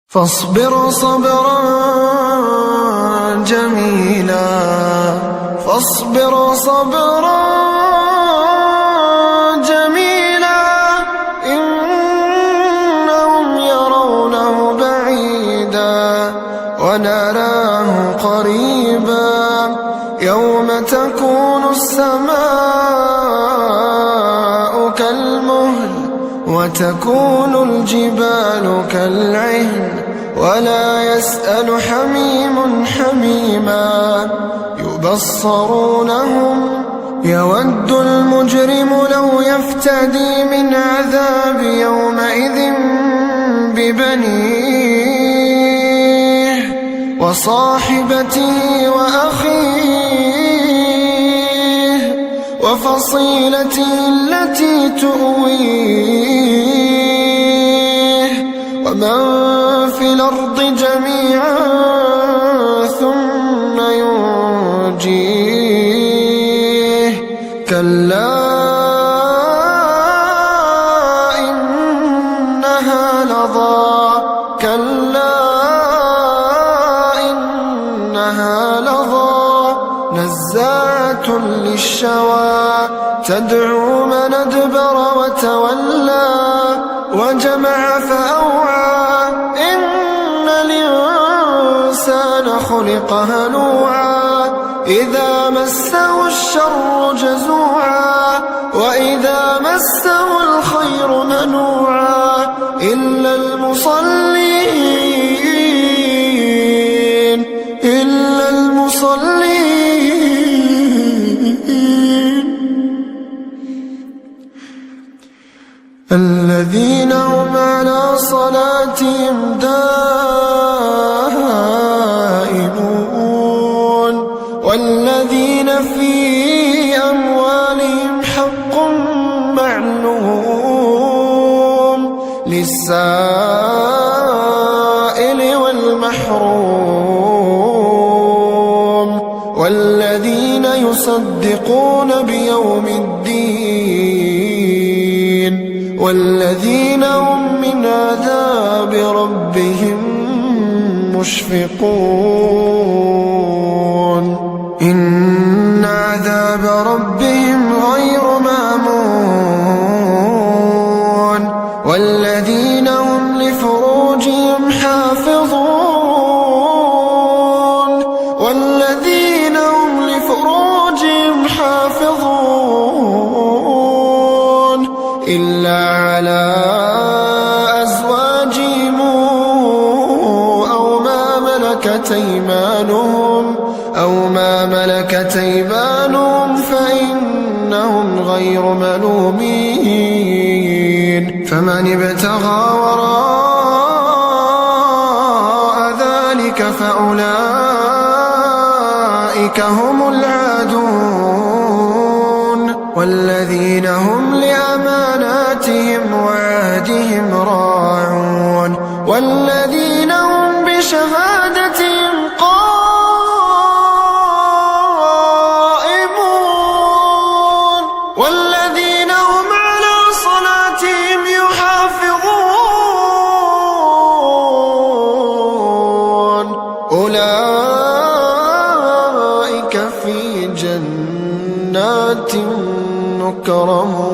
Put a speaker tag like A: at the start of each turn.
A: فاصبر صبرا جميلا، فاصبر صبرا جميلا، إنهم يرونه بعيدا ونراه قريبا، يوم تكون السماء كالمهل وتكون الجبال كالعهن، ولا يسأل حميم حميما، يبصرونهم يود المجرم لو يفتدي من عذاب يومئذ ببنيه وصاحبته وأخيه وفصيلته التي تؤويه، ومن في الأرض جميعا ثم ينجيه، كلا إنها لظى، كلا إنها لظى، نزاعة للشوى، تدعو من أدبر وتولى، وجمع فأوعى، إن الإنسان خلق هلوعا، إذا مسه الشر جزوعا، وإذا مسه الخير منوعا، إلا المصلين، إلا المصلين، الذين هم على صلاتهم دائمون، والذين في أموالهم حق معلوم للسائل والمحروم، والذين يصدقون بيوم الدين، والذين هم من عذاب ربهم مشفقون، إن عذاب ربهم غير مأمون، والذين هم لفروجهم حافظون، والذين هم لفروجهم حافظون، إلا على أزواجهم أو ما ملكت أيمانهم فإنهم غير ملومين، فمن ابتغى وراء ذلك فأولئك هم العادون، والذين هم لأماناتهم وعهدهم راعون، والذين هم بشهادتهم قائمون، والذين هم على صلاتهم يحافظون، أولئك في جنات مكرمون.